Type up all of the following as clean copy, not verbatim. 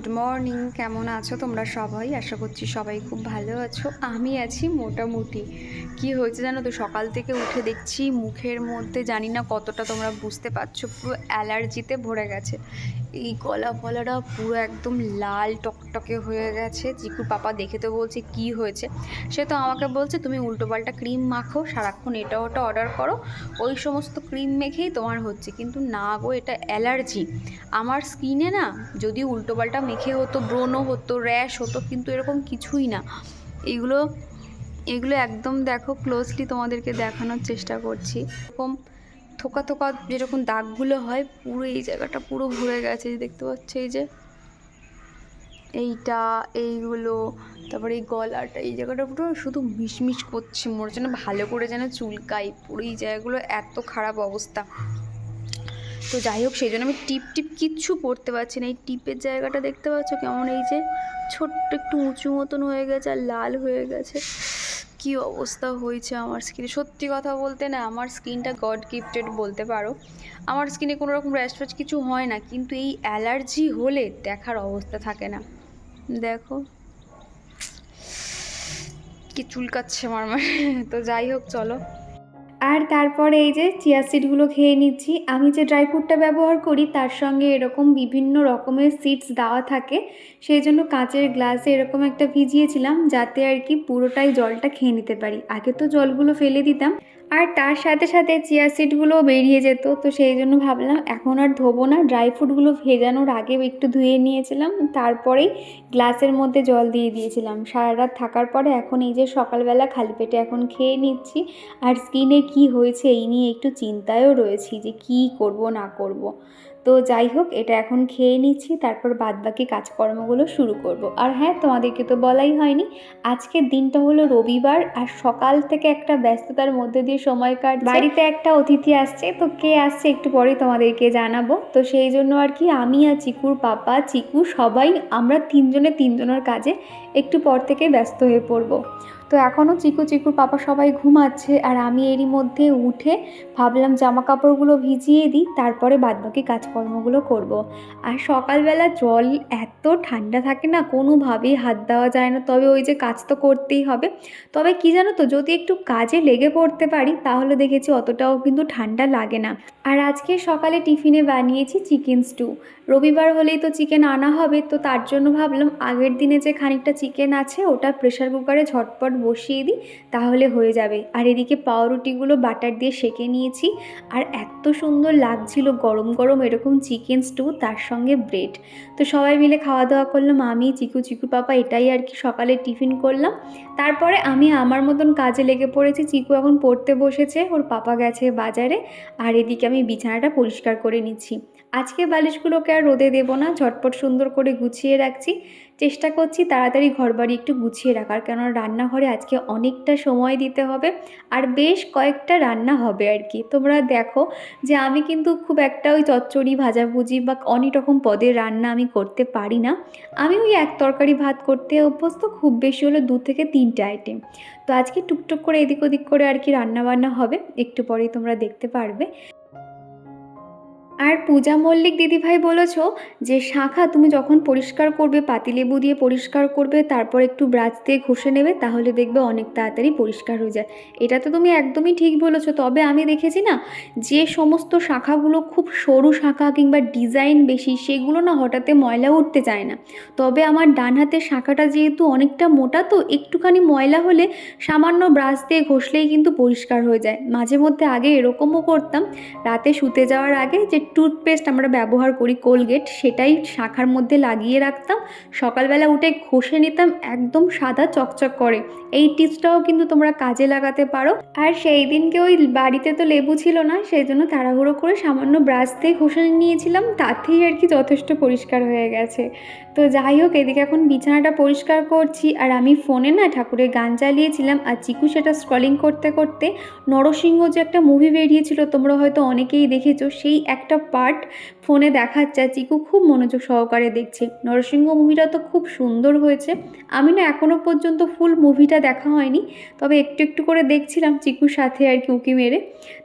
Good morning. কেমন আছো তোমরা সবাই? আশা করছি সবাই খুব ভালো আছো। আমি আছি মোটামুটি। কি হয়েছে জানো তো, সকাল থেকে উঠে দেখছি মুখের মধ্যে জানি না কতটা তোমরা বুঝতে পারছো, পুরো অ্যালার্জিতে ভরে গেছে। এই গলা ফলাটা পুরো একদম লাল টকটকে হয়ে গেছে। চিকুর পাপা দেখে তো বলছে কি হয়েছে, সে তো আমাকে বলছে তুমি উল্টোপাল্টা ক্রিম মাখো, সারাক্ষণ এটা ওটা অর্ডার করো, ওই সমস্ত ক্রিম মেখেই তোমার হচ্ছে। কিন্তু না গো, এটা অ্যালার্জি। আমার স্কিনে না যদি উল্টোপাল্টা মেখে হতো, ব্রণ হতো, র্যাশ হতো, কিন্তু এরকম কিছুই না। এগুলো এগুলো একদম দেখো, ক্লোজলি তোমাদেরকে দেখানোর চেষ্টা করছি। এরকম থোকা থোকা যেরকম দাগগুলো হয়, পুরো এই জায়গাটা পুরো ভরে গেছে, দেখতে পাচ্ছ এই যে এইটা, এইগুলো, তারপরে এই গলাটা, এই জায়গাটা পুরো শুধু মিশমিশ করছে, মনে যেন ভালো করে যেন চুলকাই, পুরো এই জায়গাগুলো এত খারাপ অবস্থা। তো যাই হোক, সেই জন্য আমি টিপ টিপ কিচ্ছু পরতে পারছি না। এই টিপের জায়গাটা দেখতে পাচ্ছ কেমন, এই যে ছোট্ট একটু উঁচু মতন হয়ে গেছে আর লাল হয়ে গেছে। কি অবস্থা হয়েছে আমার স্কিনে, সত্যি কথা বলতে না, আমার স্কিনটা গড গিফটেড বলতে পারো। আমার স্কিনে কোনো রকম র্যাশ ফ্যাশ কিছু হয় না, কিন্তু এই অ্যালার্জি হলে দেখার অবস্থা থাকে না। দেখো কি চুলকাচ্ছে আমার তো যাই হোক, চলো। আর তারপরে এই যে চিয়া সিডগুলো খেয়ে নিচ্ছি। আমি যে ড্রাই ফ্রুটটা ব্যবহার করি তার সঙ্গে এরকম বিভিন্ন রকমের সিডস দেওয়া থাকে, সেই জন্য কাঁচের গ্লাসে এরকম একটা ভিজিয়েছিলাম যাতে আর কি পুরোটাই জলটা খেয়ে নিতে পারি। আগে তো জলগুলো ফেলে দিতাম, আর তার সাথে সাথে চিয়া সিডগুলোও বেরিয়ে যেত, তো সেই জন্য ভাবলাম এখন আর ধোবো না। ড্রাই ফ্রুটগুলো ভেজানোর আগে একটু ধুয়ে নিয়েছিলাম, তারপরেই গ্লাসের মধ্যে জল দিয়ে দিয়েছিলাম। সারা রাত থাকার পরে এখন এই যে সকালবেলা খালি পেটে এখন খেয়ে নিচ্ছি। আর স্কিনে কি হয়েছে এই নিয়ে একটু চিন্তায়ও রয়েছি যে কি করব না করব। তো যাই হোক, এটা এখন খেয়ে নিচ্ছি, তারপর বাদবাকি কাজকর্মগুলো শুরু করব। আর হ্যাঁ, তোমাদেরকে তো বলাই হয়নি, আজকের দিনটা হলো রবিবার, আর সকাল থেকে একটা ব্যস্ততার মধ্যে দিয়ে সময় কাটছে। বাড়িতে একটা অতিথি আসছে, তো কে আসছে একটু পরেই তোমাদেরকে জানাবো। তো সেই জন্য আর কি আমি আর চিকুর পাপা, চিকু সবাই আমরা তিনজনের কাজে একটু পর থেকে ব্যস্ত হয়ে পড়বো। তো এখনও চিকুর পাপা সবাই ঘুমাচ্ছে, আর আমি এরই মধ্যে উঠে ভাবলাম জামা কাপড়গুলো ভিজিয়ে দিই, তারপরে বাদবাকি কাজকর্মগুলো করব। আর সকালবেলা জল এত ঠান্ডা থাকে না, কোনোভাবেই হাত দেওয়া যায় না, তবে ওই যে কাজ তো করতেই হবে। তবে কি জানো তো, যদি একটু কাজে লেগে পড়তে পারি তাহলে দেখেছি অতটাও কিন্তু ঠান্ডা লাগে না। আর আজকে সকালে টিফিনে বানিয়েছি চিকেন স্টু। রবিবার হলেই তো চিকেন আনা হবে, তো তার জন্য ভাবলাম আগের দিনে যে খানিকটা চিকেন আছে ওটা প্রেশার কুকারে ঝটপট বসিয়ে দিই, তাহলে হয়ে যাবে। আর এদিকে পাউরুটিগুলো বাটার দিয়ে সেঁকে নিয়েছি, আর এত সুন্দর লাগছিল গরম গরম এরকম চিকেন স্টু, তার সঙ্গে ব্রেড। তো সবাই মিলে খাওয়া দাওয়া করলাম, আমি চিকুর পাপা, এটাই আর কি সকালে টিফিন করলাম। তারপরে আমি আমার মতন কাজে লেগে পড়েছি। চিকু এখন পড়তে বসেছে, ওর পাপা গেছে বাজারে, আর এদিকে আমি বিছানাটা পরিষ্কার করে নিচ্ছি। আজকে বালিশগুলোকে আর রোদে দেবো না, ঝটপট সুন্দর করে গুছিয়ে রাখছি। চেষ্টা করছি তাড়াতাড়ি ঘরবাড়ি একটু গুছিয়ে রাখার, কেননা রান্নাঘরে আজকে অনেকটা সময় দিতে হবে, আর বেশ কয়েকটা রান্না হবে আর কি। তোমরা দেখো যে আমি কিন্তু খুব একটা ওই চচ্চড়ি ভাজাভুজি বা অনেক রকম পদের রান্না আমি করতে পারি না। আমি ওই এক তরকারি ভাত করতে অভ্যস্ত, খুব বেশি হলো 2 থেকে 3টে আইটেম। তো আজকে টুকটুক করে এদিক ওদিক করে আর কি রান্নাবান্না হবে, একটু পরেই তোমরা দেখতে পারবে। আর পূজা মল্লিক দিদিভাই বলেছ যে শাঁখা তুমি যখন পরিষ্কার করবে, পাতিলেবু দিয়ে পরিষ্কার করবে, তারপর একটু ব্রাশ দিয়ে ঘষে নেবে, তাহলে দেখবে অনেক তাড়াতাড়ি পরিষ্কার হয়ে যায়। এটা তো তুমি একদমই ঠিক বলেছো। তবে আমি দেখেছি না, যে সমস্ত শাঁখাগুলো খুব সরু শাঁখা কিংবা ডিজাইন বেশি, সেগুলো না হঠাৎ ময়লা উঠতে চায় না। তবে আমার ডান হাতের শাঁখাটা যেহেতু অনেকটা মোটা, তো একটুখানি ময়লা হলে সামান্য ব্রাশ দিয়ে ঘষলেই কিন্তু পরিষ্কার হয়ে যায়। মাঝে মধ্যে আগে এরকমও করতাম, রাতে শুতে যাওয়ার আগে যে টুথপেস্ট আমরা ব্যবহার করি কোলগেট, সেটাই শাঁখার মধ্যে লাগিয়ে রাখতাম, সকালবেলা উঠে ঘষে নিতাম, একদম সাদা চকচক করে। এই টিপসটাও কিন্তু তোমরা কাজে লাগাতে পারো। আর সেই দিনকে ওই বাড়িতে তো লেবু ছিল না, সেই জন্য তাড়াহুড়ো করে সামান্য ব্রাশ দিয়ে ঘষে নিয়েছিলাম, তাতেই আর কি যথেষ্ট পরিষ্কার হয়ে গেছে। তো যাই হোক, এদিকে এখন বিছানাটা পরিষ্কার করছি, আর আমি ফোনে না ঠাকুরের গান চালিয়েছিলাম, আর চিকু সেটা স্ক্রলিং করতে করতে নরসিংহ যে একটা মুভি বেরিয়েছিল, তোমরা হয়তো অনেকেই দেখেছো, সেই একটা পার্ট ফোনে দেখাচ্ছে আর চিকু খুব মনোযোগ সহকারে দেখছে। নরসিংহ মুভিটা তো খুব সুন্দর হয়েছে। আমি না এখনও পর্যন্ত ফুল মুভিটা দেখা হয়নি, তবে একটু একটু করে দেখছিলাম চিকুর সাথে আর কি উঁকি মেরে।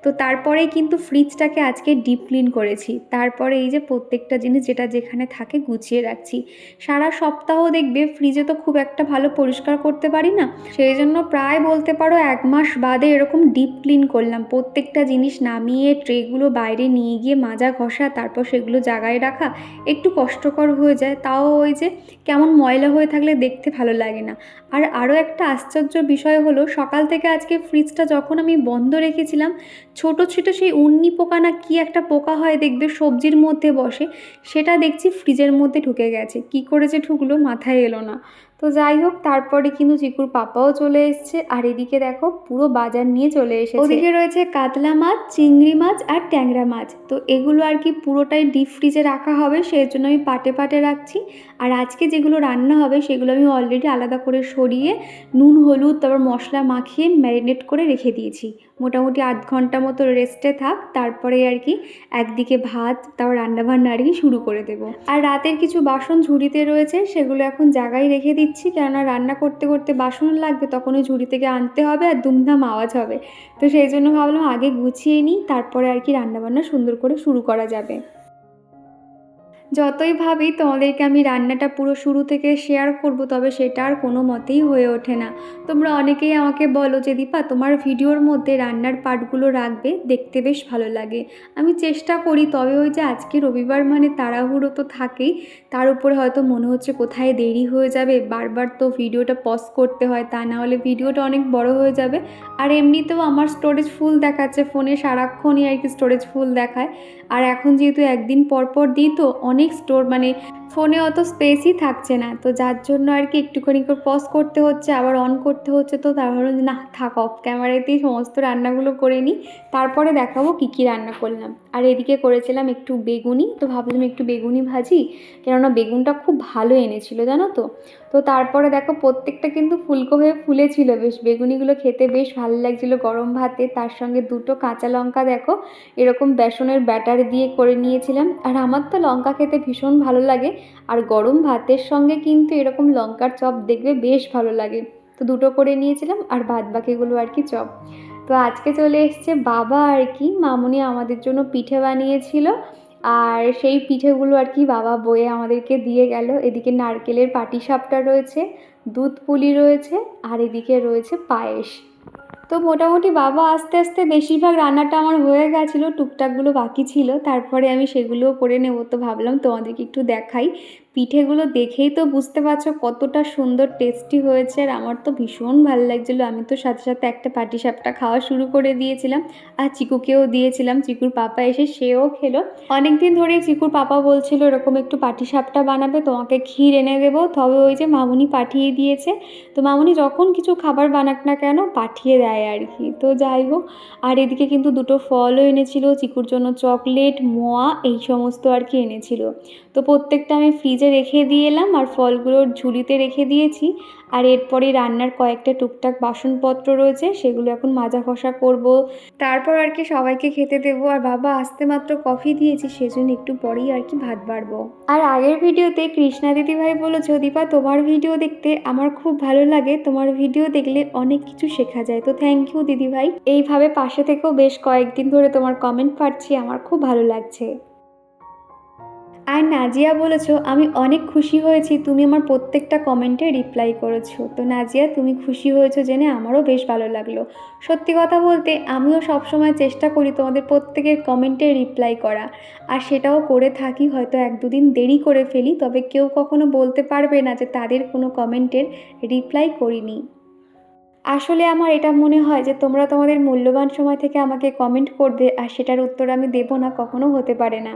তো তারপরেই কিন্তু ফ্রিজটাকে আজকে ডিপ ক্লিন করেছি। তারপরে এই যে প্রত্যেকটা জিনিস যেটা যেখানে থাকে গুছিয়ে রাখছি। সারা সপ্তাহ দেখবে ফ্রিজে তো খুব একটা ভালো পরিষ্কার করতে পারি না, সেই জন্য প্রায় বলতে পারো 1 মাস বাদে এরকম ডিপ ক্লিন করলাম। প্রত্যেকটা জিনিস নামিয়ে ট্রেগুলো বাইরে নিয়ে গিয়ে মাজা ঘষা, তারপর সেগুলো জায়গায় রাখা একটু কষ্টকর হয়ে যায়। তাও ওই যে কেমন ময়লা হয়ে থাকলে দেখতে ভালো লাগে না। আর আরও একটা আশ্চর্য বিষয় হলো, সকাল থেকে আজকে ফ্রিজটা যখন আমি বন্ধ রেখেছিলাম, ছোট ছোট সেই উন্নি পোকা না কি একটা পোকা হয় দেখবে সবজির মধ্যে বসে, সেটা দেখছি ফ্রিজের মধ্যে ঢুকে গেছে। কি করে যে ঢুকলো মাথায় এলো না। তো যাই হোক, তারপরে কিন্তু চিকুর পাপাও চলে এসছে। আর এদিকে দেখো পুরো বাজার নিয়ে চলে এসেছে। ওদিকে রয়েছে কাতলা মাছ, চিংড়ি মাছ আর ট্যাংরা মাছ। তো এগুলো আর কি পুরোটাই ডিপ ফ্রিজে রাখা হবে, সেই জন্য আমি পাটে পাটে রাখছি। আর আজকে যেগুলো রান্না হবে সেগুলো আমি অলরেডি আলাদা করে সরিয়ে নুন হলুদ তারপর মশলা মাখিয়ে ম্যারিনেট করে রেখে দিয়েছি। মোটামুটি 8 ঘন্টা মতো রেস্টে থাক, তারপরে আর কি একদিকে ভাত তারপর রান্নাবান্না আর কি শুরু করে দেবো। আর রাতের কিছু বাসন ঝুড়িতে রয়েছে, সেগুলো এখন জায়গায় রেখে দিচ্ছি, কেননা রান্না করতে করতে বাসন লাগবে, তখন ওই ঝুড়ি থেকে আনতে হবে আর দুমদাম আওয়াজ হবে। তো সেই জন্য ভাবলাম আগে গুছিয়ে নিই, তারপরে আর কি রান্নাবান্না সুন্দর করে শুরু করা যাবে। যতই ভাবি তোমাদেরকে আমি রান্নাটা পুরো শুরু থেকে শেয়ার করব, তবে সেটা আর কোনো মতেই হয়ে ওঠে না। তোমরা অনেকেই আমাকে বলো যে দীপা তোমার ভিডিওর মধ্যে রান্নার পার্টগুলো রাখবে, দেখতে বেশ ভালো লাগে। আমি চেষ্টা করি, তবে ওই যে আজকে রবিবার মানে তাড়াহুড়ো তো থাকেই, তার উপরে হয়তো মনে হচ্ছে কোথায় দেরি হয়ে যাবে, বারবার তো ভিডিওটা পজ করতে হয়, তা না হলে ভিডিওটা অনেক বড় হয়ে যাবে। আর এমনিতেও আমার স্টোরেজ ফুল দেখাচ্ছে ফোনে, সারাক্ষণই আর কি স্টোরেজ ফুল দেখায়। আর এখন যেহেতু একদিন পর পর দিই, তো অনেক স্টোর মানে ফোনে অত স্পেসই থাকছে না, তো যার জন্য আর কি একটুখানি করে পজ করতে হচ্ছে, আবার অন করতে হচ্ছে। তো তার ভাবলাম না থাক, অফ ক্যামেরাতেই সমস্ত রান্নাগুলো করে নিই, তারপরে দেখাবো কী কী রান্না করলাম। আর এদিকে করেছিলাম একটু বেগুনি, তো ভাবলাম একটু বেগুনি ভাজি, কেননা বেগুনটা খুব ভালো এনেছিল জানো তো। তো তারপরে দেখো প্রত্যেকটা কিন্তু ফুলকো হয়ে ফুলেছিল বেশ, বেগুনিগুলো খেতে বেশ ভালো লাগছিলো গরম ভাতে। তার সঙ্গে 2টো কাঁচা লঙ্কা দেখো এরকম বেসনের ব্যাটার দিয়ে করে নিয়েছিলাম। আর আমার তো লঙ্কা খেতে ভীষণ ভালো লাগে, আর গরম ভাতের সঙ্গে কিন্তু এরকম লঙ্কার চপ দেখবে বেশ ভালো লাগে। তো 2টো করে নিয়েছিলাম, আর বাদ বাকিগুলো আর কি চপ। তো আজকে চলে এসছে বাবা আর কি, মামুনি আমাদের জন্য পিঠে বানিয়েছিল, আর সেই পিঠেগুলো আর কি বাবা বয়ে আমাদেরকে দিয়ে গেল। এদিকে নারকেলের পাটিসাপটা রয়েছে, দুধ পুলি রয়েছে, আর এদিকে রয়েছে পায়েস। তো মোটামুটি বাবা আস্তে আস্তে বেশিরভাগ রান্নাটা আমার হয়ে গেছিলো, টুকটাকগুলো বাকি ছিল, তারপরে আমি সেগুলোও করে নেব। তো ভাবলাম তোমাদেরকে একটু দেখাই। পিঠেগুলো দেখেই তো বুঝতে পারছো কতটা সুন্দর টেস্টি হয়েছে, আর আমার তো ভীষণ ভালো লাগছিলো। আমি তো সাথে সাথে একটা পাটিসাপটা খাওয়া শুরু করে দিয়েছিলাম, আর চিকুকেও দিয়েছিলাম। চিকুর পাপা এসে সেও খেলো। অনেকদিন ধরে চিকুর পাপা বলছিল এরকম একটু পাটিসাপটা বানাবে, তোমাকে ক্ষীর এনে দেবো, তবে ওই যে মামুনি পাঠিয়ে দিয়েছে। তো মামুনি যখন কিছু খাবার বানাক না কেন পাঠিয়ে দেয় আর কি। তো যাই হোক, আর এদিকে কিন্তু 2টো ফলও এনেছিল, চিকুর জন্য চকলেট, মোয়া এই সমস্ত আর কি এনেছিল। তো প্রত্যেকটা আমি ফ্রিজে রেখে দিয়ে এলাম, আর ফলগুলোর ঝুড়িতে রেখে দিয়েছি। আর এরপরে রান্নার কয়েকটা টুকটাক বাসনপত্র রয়েছে, সেগুলো এখন মাজা ঘষা করব, তারপর আর কি সবাইকে খেতে দেবো। আর বাবা আসতে মাত্র কফি দিয়েছি, সেজন্য একটু পরেই আর কি ভাত বাড়বো। আর আগের ভিডিওতে কৃষ্ণা দিদিভাই বলেছো দীপা তোমার ভিডিও দেখতে আমার খুব ভালো লাগে, তোমার ভিডিও দেখলে অনেক কিছু শেখা যায়। তো থ্যাংক ইউ দিদিভাই, এইভাবে পাশে থেকেও বেশ কয়েকদিন ধরে তোমার কমেন্ট পাচ্ছি, আমার খুব ভালো লাগছে। আর নাজিয়া বলেছো আমি অনেক খুশি হয়েছি, তুমি আমার প্রত্যেকটা কমেন্টে রিপ্লাই করেছো। তো নাজিয়া তুমি খুশি হয়েছো জেনে আমারও বেশ ভালো লাগলো। সত্যি কথা বলতে আমিও সবসময় চেষ্টা করি তোমাদের প্রত্যেকের কমেন্টে রিপ্লাই করা, আর সেটাও করে থাকি। হয়তো 1-2 দিন দেরি করে ফেলি, তবে কেউ কখনো বলতে পারবে না যে তাদের কোনো কমেন্টের রিপ্লাই করিনি। আসলে আমার এটা মনে হয় যে তোমরা তোমাদের মূল্যবান সময় থেকে আমাকে কমেন্ট করবে, আর সেটার উত্তর আমি দেবো না, কখনো হতে পারে না।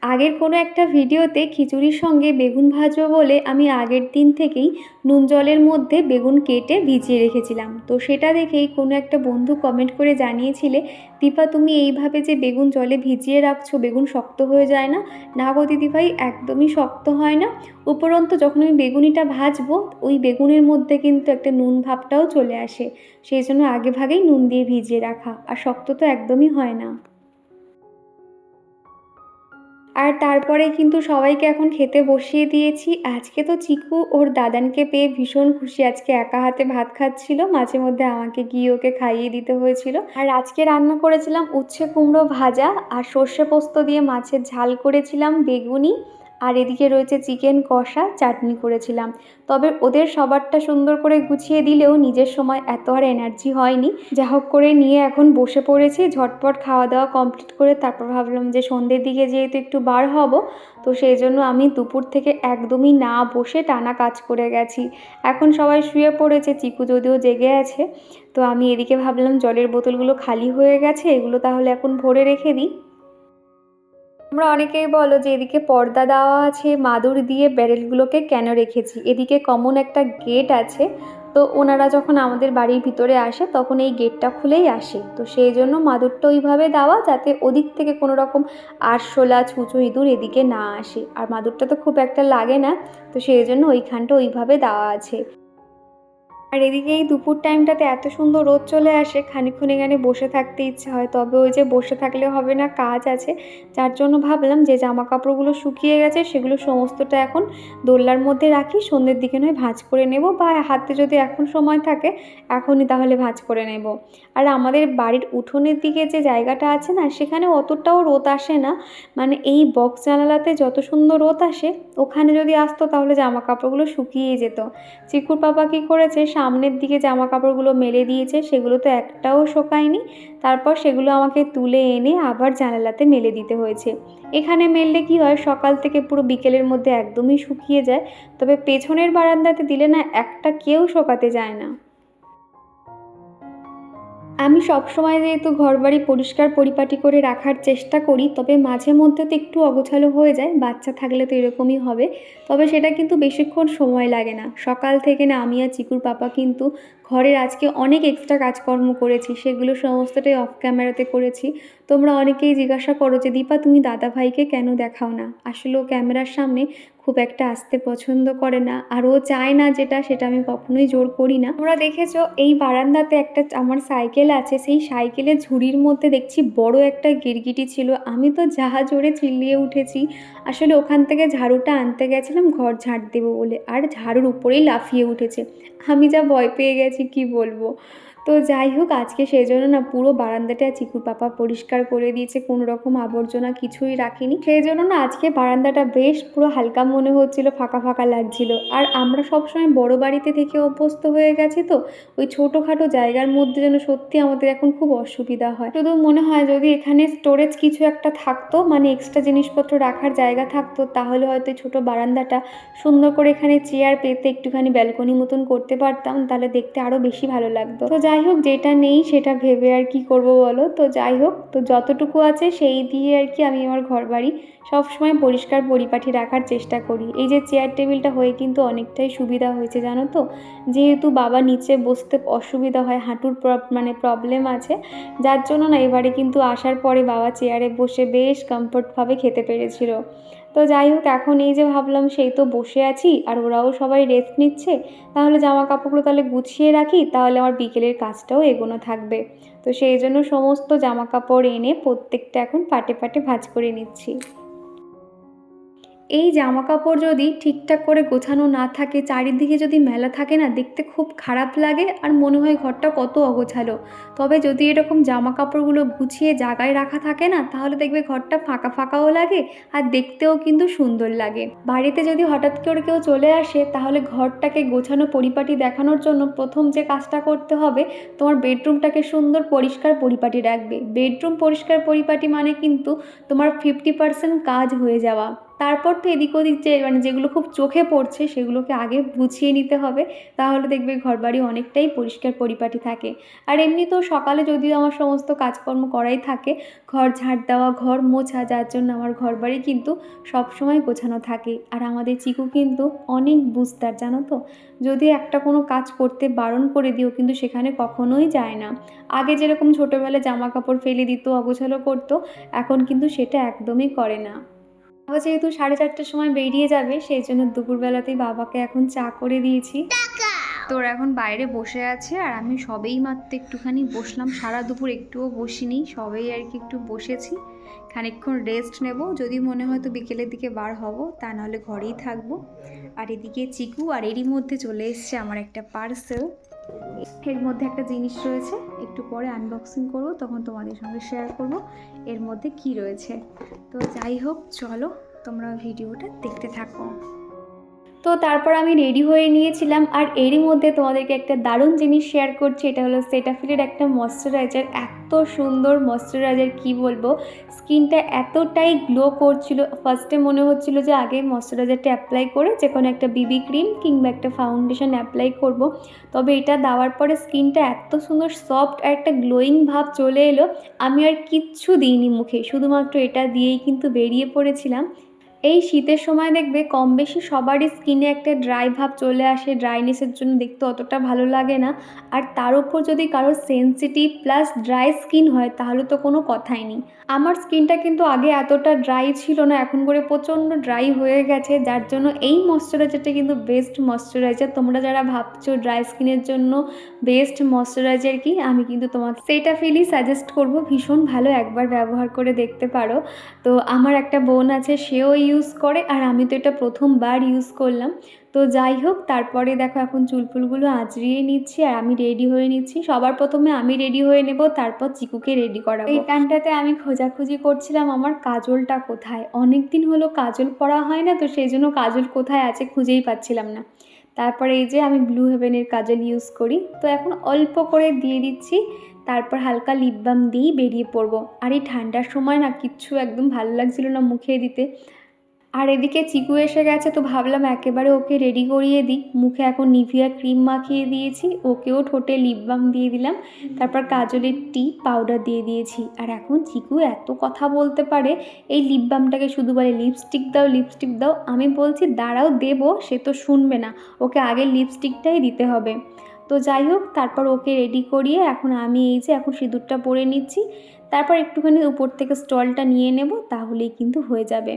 আগের কোনো একটা ভিডিওতে খিচুড়ির সঙ্গে বেগুন ভাজবো বলে আমি আগের দিন থেকেই নুন জলের মধ্যে বেগুন কেটে ভিজিয়ে রেখেছিলাম। তো সেটা দেখেই কোনো একটা বন্ধু কমেন্ট করে জানিয়েছিলে দীপা তুমি এইভাবে যে বেগুন জলে ভিজিয়ে রাখছো বেগুন শক্ত হয়ে যায় না? না গো দিদিভাই, একদমই শক্ত হয় না। উপরন্তু যখন আমি বেগুনিটা ভাজবো ওই বেগুনের মধ্যে কিন্তু একটা নুন ভাবটাও চলে আসে, সেই জন্য আগে ভাগেই নুন দিয়ে ভিজিয়ে রাখা, আর শক্ত তো একদমই হয় না। আর তারপরে কিন্তু সবাইকে এখন খেতে বসিয়ে দিয়েছি। আজকে তো চিকু ওর দাদানকে পেয়ে ভীষণ খুশি। আজকে একা হাতে ভাত খাচ্ছিল, মাঝে মধ্যে আমাকে গিয়ে ওকে খাইয়ে দিতে হয়েছিল। আর আজকে রান্না করেছিলাম উচ্ছে কুমড়ো ভাজা আর সর্ষে পোস্ত দিয়ে মাছের ঝাল করেছিলাম, বেগুনি, আর এদিকে রয়েছে চিকেন কষা, চাটনি করেছিলাম। তবে ওদের সবারটা সুন্দর করে গুছিয়ে দিলেও নিজের সময় এত আর এনার্জি হয়নি। যা হোক করে নিয়ে এখন বসে পড়েছি, ঝটপট খাওয়া দাওয়া কমপ্লিট করে তারপর ভাবলাম যে সন্ধ্যের দিকে যেহেতু একটু বার হব, তো সেই জন্য আমি দুপুর থেকে একদমই না বসে টানা কাজ করে গেছি। এখন সবাই শুয়ে পড়েছে, চিকু যদিও জেগে আছে। তো আমি এদিকে ভাবলাম জলের বোতলগুলো খালি হয়ে গেছে, এগুলো তাহলে এখন ভরে রেখে দিই। তোমরা অনেকেই বলো যে এদিকে পর্দা দেওয়া আছে, মাদুর দিয়ে ব্যারেলগুলোকে কেন রেখেছি। এদিকে কমন একটা গেট আছে, তো ওনারা যখন আমাদের বাড়ির ভিতরে আসে তখন এই গেটটা খুলেই আসে, তো সেই জন্য মাদুরটা ওইভাবে দেওয়া যাতে ওদিক থেকে কোনো রকম আরশোলা ছুঁচো ইঁদুর এদিকে না আসে। আর মাদুরটা তো খুব একটা লাগে না, তো সেই জন্য ওইখানটা ওইভাবে দেওয়া আছে। আর এদিকে এই দুপুর টাইমটাতে এত সুন্দর রোদ চলে আসে, খানিকক্ষণ এখানে বসে থাকতে ইচ্ছে হয়। তবে ওই যে বসে থাকলে হবে না, কাজ আছে। যার জন্য ভাবলাম যে জামা কাপড়গুলো শুকিয়ে গেছে সেগুলো সমস্তটা এখন দোলনার মধ্যে রাখি, সন্ধ্যের দিকে নয় ভাঁজ করে নেব, বা হাতে যদি এখন সময় থাকে এখনই তাহলে ভাঁজ করে নেব। আর আমাদের বাড়ির উঠোনের দিকে যে জায়গাটা আছে না, সেখানে অতটাও রোদ আসে না। মানে এই বক্স জানালাতে যত সুন্দর রোদ আসে, ওখানে যদি আসতো তাহলে জামা কাপড়গুলো শুকিয়ে যেত। চিকুর পাপা কী করেছে, সামনের দিকে জামা কাপড়গুলো মেলে দিয়েছে, সেগুলো তো একটাও শোকায়নি। তারপর সেগুলো আমাকে তুলে এনে আবার জানালাতে মেলে দিতে হয়েছে। এখানে মেললে কি হয়, সকাল থেকে পুরো বিকেলের মধ্যে একদমই শুকিয়ে যায়। তবে পেছনের বারান্দাতে দিলে না, একটা কেউ শোকাতে যায় না। আমি সবসময় যেহেতু ঘরবাড়ি পরিষ্কার পরিপাটি করে রাখার চেষ্টা করি, তবে মাঝে মধ্যে তো একটু অগোছালো হয়ে যায়, বাচ্চা থাকলে তো এরকমই হবে। তবে সেটা কিন্তু বেশিক্ষণ সময় লাগে না। সকাল থেকে না আমি আর চিকুর পাপা কিন্তু ঘরের আজকে অনেক এক্সট্রা কাজকর্ম করেছি, সেগুলো সমস্তটাই অফ ক্যামেরাতে করেছি। তোমরা অনেকেই জিজ্ঞাসা করো যে দীপা তুমি দাদাভাইকে কেন দেখাও না। আসলে ও ক্যামেরার সামনে খুব একটা আসতে পছন্দ করে না, আর ও চায় না যেটা, সেটা আমি কখনোই জোর করি না। তোমরা দেখেছো এই বারান্দাতে একটা আমার সাইকেল আছে, সেই সাইকেলের ঝুড়ির মধ্যে দেখছি বড় একটা গিরগিটি ছিল। আমি তো যাহা জোরে চিল্লিয়ে উঠেছি। আসলে ওখান থেকে ঝাড়ুটা আনতে গেছিলাম ঘর ঝাড় দেবো বলে, আর ঝাড়ুর উপরেই লাফিয়ে উঠেছে। আমি যা ভয় পেয়ে গেছি কি বলবো। তো যাই হোক, আজকে সেই জন্য না পুরো বারান্দাটা চিকুর পাপা পরিষ্কার করে দিয়েছে, কোনো রকম আবর্জনা কিছুই রাখিনি। সেই জন্য না আজকে বারান্দাটা বেশ পুরো হালকা মনে হচ্ছিল, ফাঁকা ফাঁকা লাগছিল। আর আমরা সবসময় বড় বাড়িতে থেকে অভ্যস্ত হয়ে গেছি, তো ওই ছোটোখাটো জায়গার মধ্যে যেন সত্যি আমাদের এখন খুব অসুবিধা হয়। শুধু মনে হয় যদি এখানে স্টোরেজ কিছু একটা থাকতো, মানে এক্সট্রা জিনিসপত্র রাখার জায়গা থাকতো, তাহলে হয়তো এই ছোটো বারান্দাটা সুন্দর করে এখানে চেয়ার পেতে একটুখানি ব্যালকনি মতন করতে পারতাম, তাহলে দেখতে আরও বেশি ভালো লাগতো। তো যাই হোক, যেটা নেই সেটা ভেবে আর কি করব বলো। তো যাই হোক, তো যতটুকু আছে সেই দিয়ে আর কি আমি আমার ঘর বাড়ি সবসময় পরিষ্কার পরিপাটি রাখার চেষ্টা করি। এই যে চেয়ার টেবিলটা হয়ে কিন্তু অনেকটাই সুবিধা হয়েছে জানো তো। যেহেতু বাবা নিচে বসতে অসুবিধা হয়, হাঁটুর প্রবলেম আছে, যার জন্য না এবারে কিন্তু আসার পরে বাবা চেয়ারে বসে বেশ কমফোর্টভাবে খেতে পেরেছিল। তো যাই হোক, এখন এই যে ভাবলাম সেই তো বসে আছি আর ওরাও সবাই রেস্ট নিচ্ছে, তাহলে জামা কাপড়গুলো তাহলে গুছিয়ে রাখি, তাহলে আমার বিকেলের কাজটাও এগোনো থাকবে। তো সেই জন্য সমস্ত জামা কাপড় এনে প্রত্যেকটা এখন পাটে পাটে ভাঁজ করে নিচ্ছি। এই জামা কাপড় যদি ঠিকঠাক করে গোছানো না থাকে, চারিদিকে যদি মেলা থাকে না, দেখতে খুব খারাপ লাগে আর মনে হয় ঘরটা কত অগোছালো। তবে যদি এরকম জামা কাপড়গুলো গুছিয়ে জায়গায় রাখা থাকে না, তাহলে দেখবে ঘরটা ফাঁকা ফাঁকাও লাগে আর দেখতেও কিন্তু সুন্দর লাগে। বাড়িতে যদি হঠাৎ করে কেউ চলে আসে, তাহলে ঘরটাকে গোছানো পরিপাটি দেখানোর জন্য প্রথম যে কাজটা করতে হবে, তোমার বেডরুমটাকে সুন্দর পরিষ্কার পরিপাটি রাখবে। বেডরুম পরিষ্কার পরিপাটি মানে কিন্তু তোমার 50% কাজ হয়ে যাওয়া। তারপর তো এদিক ওদিক যে মানে যেগুলো খুব চোখে পড়ছে সেগুলোকে আগে গুছিয়ে নিতে হবে, তাহলে দেখবে ঘরবাড়ি অনেকটাই পরিষ্কার পরিপাটি থাকে। আর এমনিতেও সকালে যদিও আমার সমস্ত কাজকর্ম করাই থাকে, ঘর ঝাড় দেওয়া, ঘর মোছা, যার জন্য আমার ঘরবাড়ি কিন্তু সবসময় গোছানো থাকে। আর আমাদের চিকু কিন্তু অনেক বুঝতার জানো তো, যদি একটা কোনো কাজ করতে বারণ করে দিও কিন্তু সেখানে কখনোই যায় না। আগে যেরকম ছোটোবেলায় জামা কাপড় ফেলে দিত, অগোছালো করতো, এখন কিন্তু সেটা একদমই করে না। বাবা যেহেতু 4:30টার সময় বেরিয়ে যাবে, সেই জন্য দুপুরবেলাতেই বাবাকে এখন চা করে দিয়েছি। তোর এখন বাইরে বসে আছে আর আমি সবেই মাত্র একটুখানি বসলাম, সারা দুপুর একটুও বসিনি, সবেই আর কি একটু বসেছি। খানিকক্ষণ রেস্ট নেব, যদি মনে হয় তো বিকেলের দিকে বার হব, তা নাহলে ঘরেই থাকবো। আর এদিকে চিকু, আর এরই মধ্যে চলে এসছে আমার একটা পার্সেল। এর মধ্যে একটা জিনিস রয়েছে, একটু পরে আনবক্সিং করব, তখন তোমাদের সঙ্গে শেয়ার করব এর মধ্যে কি রয়েছে। তো যাই হোক, চলো তোমরা ভিডিওটা দেখতে থাকো। তো তারপর আমি রেডি হয়ে নিয়েছিলাম, আর এরই মধ্যে তোমাদেরকে একটা দারুণ জিনিস শেয়ার করছি। এটা হলো সেটাফিলের একটা ময়শ্চারাইজার। এত সুন্দর ময়শ্চারাইজার, কি বলবো, স্কিনটা এতটাই গ্লো করছিল। ফার্স্টে মনে হচ্ছিল যে আগে ময়শ্চারাইজারটা অ্যাপ্লাই করে যে কোনো একটা বিবি ক্রিম কিংবা একটা ফাউন্ডেশন অ্যাপ্লাই করব, তবে এটা দেওয়ার পরে স্কিনটা এত সুন্দর সফট আর একটা গ্লোয়িং ভাব চলে এলো। আমি আর কিচ্ছু দিইনি মুখে, শুধুমাত্র এটা দিয়েই কিন্তু বেরিয়ে পড়েছিলাম। এই শীতের সময় দেখবে কম বেশি সবারই স্কিনে একটা ড্রাই ভাব চলে আসে, ড্রাইনেসের জন্য দেখতে অতটা ভালো লাগে না। আর তার উপর যদি কারো সেনসিটিভ প্লাস ড্রাই স্কিন হয় তাহলে তো কোনো কথাই নেই। আমার স্কিনটা কিন্তু আগে এতটা ড্রাই ছিল না, এখন করে প্রচণ্ড ড্রাই হয়ে গেছে, যার জন্য এই ময়শ্চারাইজারটা কিন্তু বেস্ট ময়শ্চারাইজার। তোমরা যারা ভাবছো ড্রাই স্কিনের জন্য বেস্ট ময়শ্চারাইজার কি, আমি কিন্তু তোমাকে সেটাফিলই সাজেস্ট করব, ভীষণ ভালো, একবার ব্যবহার করে দেখতে পারো। তো আমার একটা বোন আছে, সেও ইউজ করে, আর আমি তো এটা প্রথমবার ইউজ করলাম। তো যাই হোক, তারপরে দেখো এখন চুলফুলগুলো আঁচড়িয়ে নিচ্ছি আর আমি রেডি হয়ে নিচ্ছি। সবার প্রথমে আমি রেডি হয়ে নেব, তারপর চিকুকে রেডি করাবো। এই টাইমটাতে আমি খোঁজাখুঁজি করছিলাম আমার কাজলটা কোথায়। অনেক দিন হলো কাজল পরা হয় না, তো সেই জন্য কাজল কোথায় আছে খুঁজেই পাচ্ছিলাম না। তারপরে এই যে আমি ব্লু হেভেনের কাজল ইউজ করি, তো এখন অল্প করে দিয়ে দিচ্ছি, তারপর হালকা লিপ বাম দিয়েই বেরিয়ে পড়বো। আর এই ঠান্ডার সময় না কিচ্ছু একদম ভালো লাগছিল না মুখে দিতে। আর এদিকে চিকু এসে গেছে, তো ভাবলাম একেবারে ওকে রেডি করিয়ে দিই। মুখে এখন নিভিয়া ক্রিম মাখিয়ে দিয়েছি, ওকেও ঠোঁটে লিপ বাম দিয়ে দিলাম, তারপর কাজলের টিপ পাউডার দিয়ে দিয়েছি। আর এখন চিকু এত কথা বলতে পারে, এই লিপ বামটাকে শুধু বলে লিপস্টিক দাও লিপস্টিক দাও। আমি বলছি দাঁড়াও দেবো, সে তো শুনবে না, ওকে আগে লিপস্টিকটাই দিতে হবে। তো যাই হোক, তারপর ওকে রেডি করিয়ে এখন আমি এই যে এখন সিঁদুরটা পরে নিচ্ছি, তারপর একটুখানি উপর থেকে স্টলটা নিয়ে নেব, তাহলেই কিন্তু হয়ে যাবে।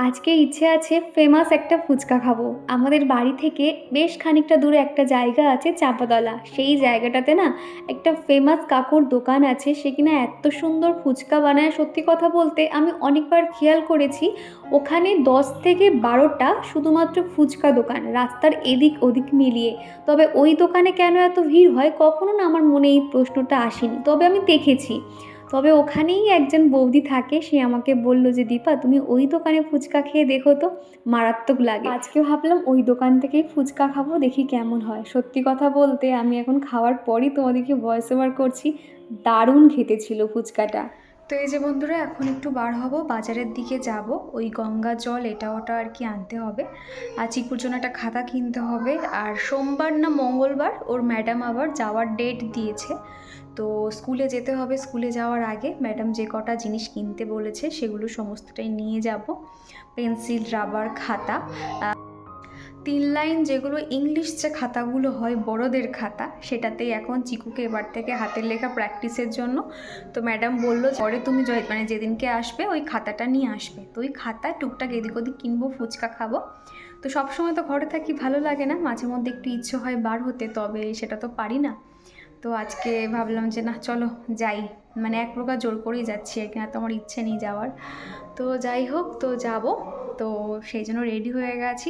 আজকে ইচ্ছে আছে ফেমাস একটা ফুচকা খাবো। আমাদের বাড়ি থেকে বেশ খানিকটা দূরে একটা জায়গা আছে চাপাতলা, সেই জায়গাটাতে না একটা ফেমাস কাকুর দোকান আছে, সে কিনা এত সুন্দর ফুচকা বানায়। সত্যি কথা বলতে আমি অনেকবার খেয়াল করেছি, ওখানে 10 থেকে 12টা শুধুমাত্র ফুচকা দোকান, রাস্তার এদিক ওদিক মিলিয়ে। তবে ওই দোকানে কেন এত ভিড় হয় কখনো না আমার মনে এই প্রশ্নটা আসেনি, তবে আমি দেখেছি। তবে ওখানেই একজন বৌদি থাকে, সে আমাকে বলল যে দীপা তুমি ওই দোকানে ফুচকা খেয়ে দেখো তো, মারাত্মক লাগে। আজকে ভাবলাম ওই দোকান থেকেই ফুচকা খাবো, দেখি কেমন হয়। সত্যি কথা বলতে আমি এখন খাওয়ার পরই তোমাদেরকে ভয়েস ওভার করছি, দারুণ খেতে ছিল ফুচকাটা। তো এই যে বন্ধুরা, এখন একটু বার হব, বাজারের দিকে যাব, ওই গঙ্গা জল এটা ওটা আর কি আনতে হবে, আর চিকুর জন্য একটা খাতা কিনতে হবে। আর সোমবার না মঙ্গলবার ওর ম্যাডাম আবার যাওয়ার ডেট দিয়েছে, তো স্কুলে যেতে হবে। স্কুলে যাওয়ার আগে ম্যাডাম যে কটা জিনিস কিনতে বলেছে সেগুলো সমস্তটাই নিয়ে যাব, পেন্সিল, রাবার, খাতা, 3 লাইন যেগুলো ইংলিশ যে খাতাগুলো হয় বড়দের খাতা, সেটাতেই এখন চিকুকে এবার থেকে হাতের লেখা প্র্যাকটিসের জন্য। তো ম্যাডাম বললো পরে তুমি মানে যেদিনকে আসবে ওই খাতাটা নিয়ে আসবে। তো ওই খাতা টুকটাক এদিক ওদিক কিনবো, ফুচকা খাবো। তো সবসময় তো ঘরে থাকি, ভালো লাগে না, মাঝে মধ্যে একটু ইচ্ছে হয় বার হতে, তবে সেটা তো পারি না। তো আজকে ভাবলাম যে না চলো যাই, মানে এক প্রকার জোর করেই যাচ্ছি আর কি, না তো আমার ইচ্ছে নেই যাওয়ার। তো যাই হোক, তো যাব, তো সেই জন্য রেডি হয়ে গেছি।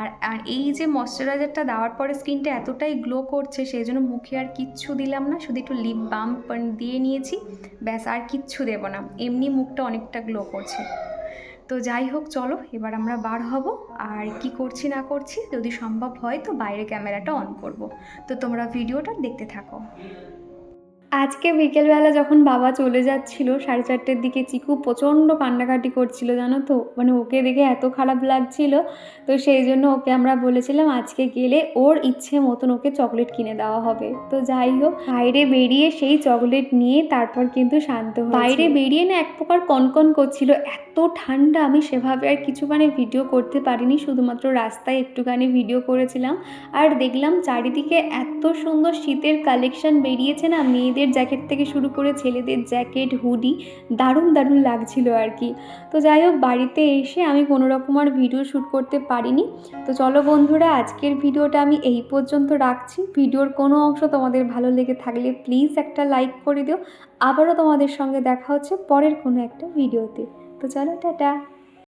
আর আর এই যে ময়শ্চারাইজারটা দেওয়ার পরে স্কিনটা এতটাই গ্লো করছে, সেই জন্য মুখে আর কিচ্ছু দিলাম না, শুধু একটু লিপ বাম দিয়ে নিয়েছি, ব্যাস, আর কিচ্ছু দেবো না, এমনি মুখটা অনেকটা গ্লো করছে। তো যাই হোক, চলো এবার আমরা বার হব, আর কি করছি না করছি যদি সম্ভব হয় তো বাইরে ক্যামেরাটা অন করব। তো তোমরা ভিডিওটা দেখতে থাকো। আজকে বিকেলবেলা যখন বাবা চলে যাচ্ছিল 4:30-র দিকে, চিকু প্রচণ্ড কান্নাকাটি করছিল জানো তো, মানে ওকে দেখে এত খারাপ লাগছিল। তো সেই জন্য ওকে আমরা বলেছিলাম আজকে গেলে ওর ইচ্ছে মতন ওকে চকলেট কিনে দেওয়া হবে। তো যাই হোক, বাইরে বেরিয়ে সেই চকলেট নিয়ে তারপর কিন্তু শান্ত হয়েছে। বাইরে বেরিয়ে না এক প্রকার কনকন করছিল, এত ঠান্ডা, আমি সেভাবে আর কিছু ভিডিও করতে পারিনি, শুধুমাত্র রাস্তায় একটুখানি ভিডিও করেছিলাম। আর দেখলাম চারিদিকে এত সুন্দর শীতের কালেকশন বেরিয়েছে না, মেয়েদের মেয়েদের জ্যাকেট থেকে শুরু করে ছেলেদের জ্যাকেট, হুডি দারুণ দারুণ লাগছিল আর কি। তো যাই হোক, বাড়িতে এসে আমি কোনো রকম আর ভিডিও শ্যুট করতে পারিনি। তো চলো বন্ধুরা, আজকের ভিডিওটা আমি এই পর্যন্ত রাখছি। ভিডিওর কোনো অংশ তোমাদের ভালো লেগে থাকলে প্লিজ একটা লাইক করে দিও। আবারও তোমাদের সঙ্গে দেখা হচ্ছে পরের কোনো একটা ভিডিওতে। তো চলো, টাটা।